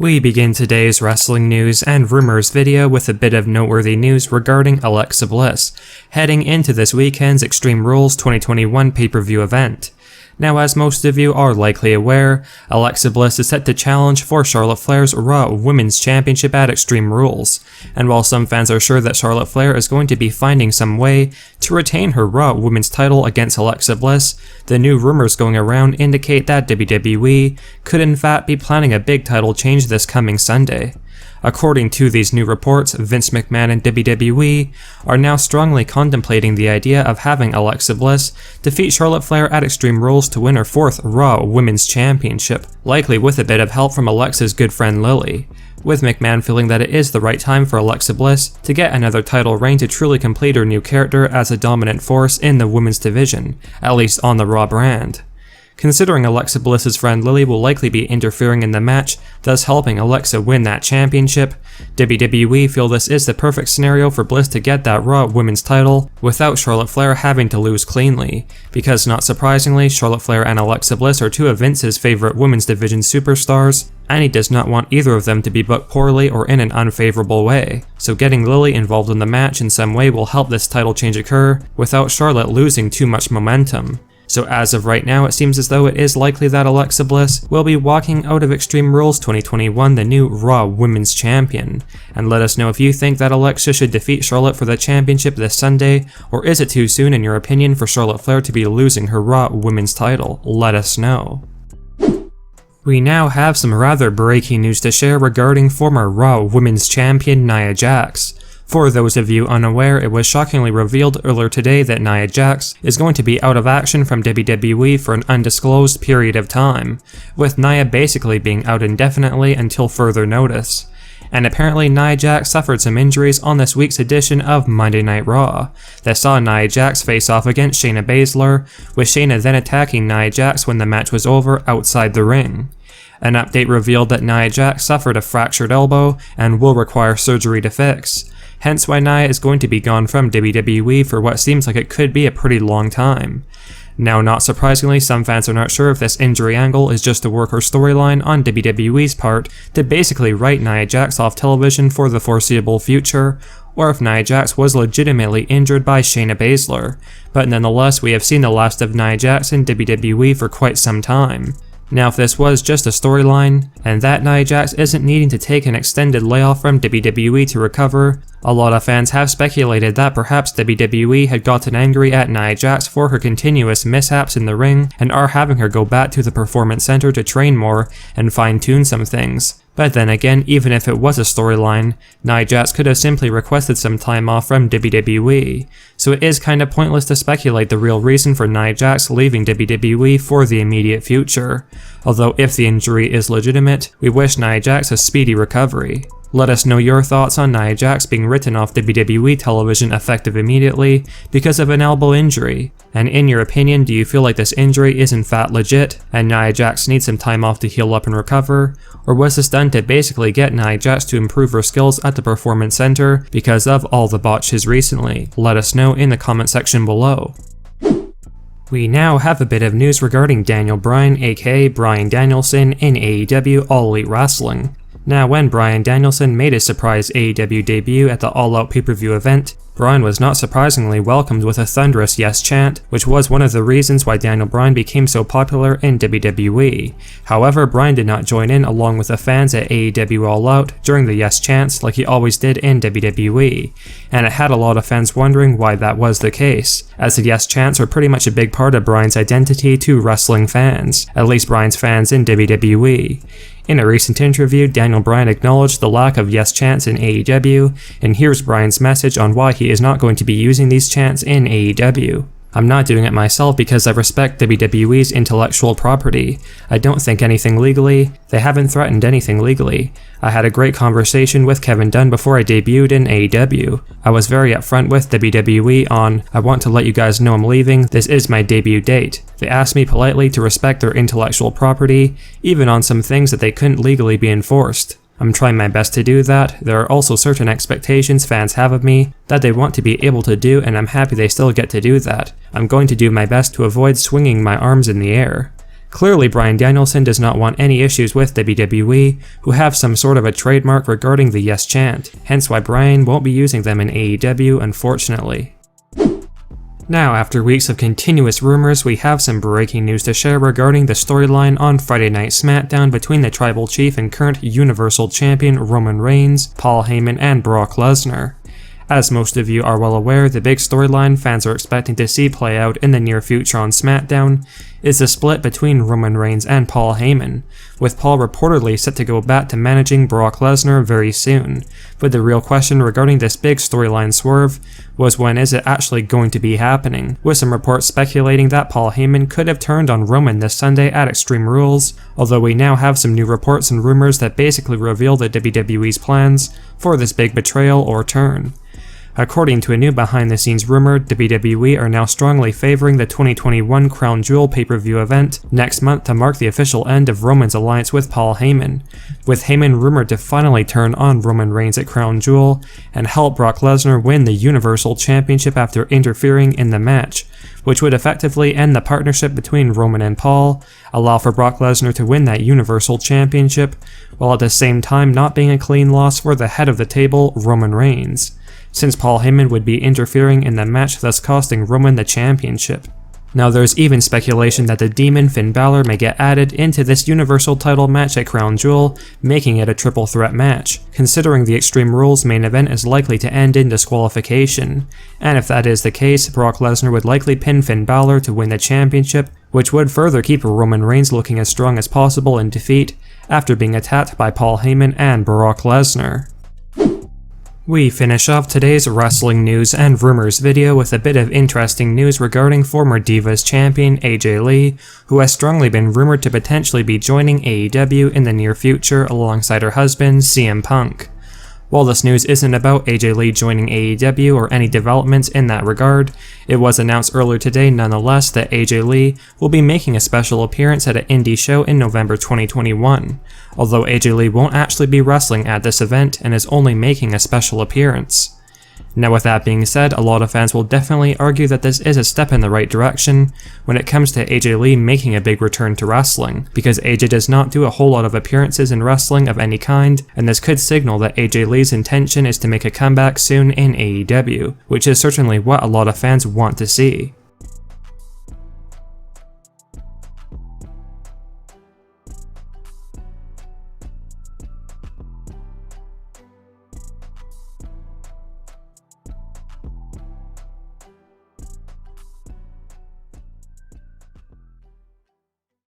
We begin today's wrestling news and rumors video with a bit of noteworthy news regarding Alexa Bliss, heading into this weekend's Extreme Rules 2021 pay-per-view event. Now, as most of you are likely aware, Alexa Bliss is set to challenge for Charlotte Flair's Raw Women's Championship at Extreme Rules, and while some fans are sure that Charlotte Flair is going to be finding some way to retain her Raw Women's title against Alexa Bliss, the new rumors going around indicate that WWE could in fact be planning a big title change this coming Sunday. According to these new reports, Vince McMahon and WWE are now strongly contemplating the idea of having Alexa Bliss defeat Charlotte Flair at Extreme Rules to win her 4th Raw Women's Championship, likely with a bit of help from Alexa's good friend Lily, with McMahon feeling that it is the right time for Alexa Bliss to get another title reign to truly complete her new character as a dominant force in the women's division, at least on the Raw brand. Considering Alexa Bliss's friend Lily will likely be interfering in the match, thus helping Alexa win that championship, WWE feel this is the perfect scenario for Bliss to get that Raw Women's title without Charlotte Flair having to lose cleanly, because not surprisingly, Charlotte Flair and Alexa Bliss are two of Vince's favorite women's division superstars, and he does not want either of them to be booked poorly or in an unfavorable way, so getting Lily involved in the match in some way will help this title change occur without Charlotte losing too much momentum. So as of right now, it seems as though it is likely that Alexa Bliss will be walking out of Extreme Rules 2021 the new Raw Women's Champion. And let us know if you think that Alexa should defeat Charlotte for the championship this Sunday, or is it too soon in your opinion for Charlotte Flair to be losing her Raw Women's title? Let us know. We now have some rather breaking news to share regarding former Raw Women's Champion Nia Jax. For those of you unaware, it was shockingly revealed earlier today that Nia Jax is going to be out of action from WWE for an undisclosed period of time, with Nia basically being out indefinitely until further notice. And apparently Nia Jax suffered some injuries on this week's edition of Monday Night Raw that saw Nia Jax face off against Shayna Baszler, with Shayna then attacking Nia Jax when the match was over outside the ring. An update revealed that Nia Jax suffered a fractured elbow and will require surgery to fix. Hence why Nia is going to be gone from WWE for what seems like it could be a pretty long time. Now, not surprisingly, some fans are not sure if this injury angle is just a work or storyline on WWE's part to basically write Nia Jax off television for the foreseeable future, or if Nia Jax was legitimately injured by Shayna Baszler, but nonetheless we have seen the last of Nia Jax in WWE for quite some time. Now, if this was just a storyline, and that Nia Jax isn't needing to take an extended layoff from WWE to recover, a lot of fans have speculated that perhaps WWE had gotten angry at Nia Jax for her continuous mishaps in the ring and are having her go back to the Performance Center to train more and fine-tune some things. But then again, even if it was a storyline, Nia Jax could have simply requested some time off from WWE, so it is kinda pointless to speculate the real reason for Nia Jax leaving WWE for the immediate future. Although if the injury is legitimate, we wish Nia Jax a speedy recovery. Let us know your thoughts on Nia Jax being written off WWE television effective immediately because of an elbow injury. And in your opinion, do you feel like this injury is in fact legit and Nia Jax needs some time off to heal up and recover? Or was this done to basically get Nia Jax to improve her skills at the Performance Center because of all the botches recently? Let us know in the comment section below. We now have a bit of news regarding Daniel Bryan, aka Bryan Danielson, in AEW All Elite Wrestling. Now, when Bryan Danielson made his surprise AEW debut at the All Out pay-per-view event, Bryan was not surprisingly welcomed with a thunderous yes chant, which was one of the reasons why Daniel Bryan became so popular in WWE. However, Bryan did not join in along with the fans at AEW All Out during the yes chants like he always did in WWE, and it had a lot of fans wondering why that was the case, as the yes chants are pretty much a big part of Bryan's identity to wrestling fans, at least Bryan's fans in WWE. In a recent interview, Daniel Bryan acknowledged the lack of yes chants in AEW, and here's Bryan's message on why he is not going to be using these chants in AEW. I'm not doing it myself because I respect WWE's intellectual property. I don't think anything legally. They haven't threatened anything legally. I had a great conversation with Kevin Dunn before I debuted in AEW. I was very upfront with WWE on, I want to let you guys know I'm leaving, this is my debut date. They asked me politely to respect their intellectual property, even on some things that they couldn't legally be enforced. I'm trying my best to do that. There are also certain expectations fans have of me that they want to be able to do, and I'm happy they still get to do that. I'm going to do my best to avoid swinging my arms in the air. Clearly, Bryan Danielson does not want any issues with WWE, who have some sort of a trademark regarding the yes chant, hence why Bryan won't be using them in AEW, unfortunately. Now, after weeks of continuous rumors, we have some breaking news to share regarding the storyline on Friday Night SmackDown between the Tribal Chief and current Universal Champion Roman Reigns, Paul Heyman, and Brock Lesnar. As most of you are well aware, the big storyline fans are expecting to see play out in the near future on SmackDown is the split between Roman Reigns and Paul Heyman, with Paul reportedly set to go back to managing Brock Lesnar very soon. But the real question regarding this big storyline swerve was, when is it actually going to be happening, with some reports speculating that Paul Heyman could have turned on Roman this Sunday at Extreme Rules, although we now have some new reports and rumors that basically reveal the WWE's plans for this big betrayal or turn. According to a new behind-the-scenes rumor, WWE are now strongly favoring the 2021 Crown Jewel pay-per-view event next month to mark the official end of Roman's alliance with Paul Heyman, with Heyman rumored to finally turn on Roman Reigns at Crown Jewel and help Brock Lesnar win the Universal Championship after interfering in the match, which would effectively end the partnership between Roman and Paul, allow for Brock Lesnar to win that Universal Championship, while at the same time not being a clean loss for the head of the table, Roman Reigns, since Paul Heyman would be interfering in the match, thus costing Roman the championship. Now, there's even speculation that the Demon Finn Balor may get added into this Universal title match at Crown Jewel, making it a triple threat match, considering the Extreme Rules main event is likely to end in disqualification. And if that is the case, Brock Lesnar would likely pin Finn Balor to win the championship, which would further keep Roman Reigns looking as strong as possible in defeat after being attacked by Paul Heyman and Brock Lesnar. We finish off today's wrestling news and rumors video with a bit of interesting news regarding former Divas champion AJ Lee, who has strongly been rumored to potentially be joining AEW in the near future alongside her husband CM Punk. While this news isn't about AJ Lee joining AEW or any developments in that regard, it was announced earlier today nonetheless that AJ Lee will be making a special appearance at an indie show in November 2021, although AJ Lee won't actually be wrestling at this event and is only making a special appearance. Now, with that being said, a lot of fans will definitely argue that this is a step in the right direction when it comes to AJ Lee making a big return to wrestling, because AJ does not do a whole lot of appearances in wrestling of any kind, and this could signal that AJ Lee's intention is to make a comeback soon in AEW, which is certainly what a lot of fans want to see.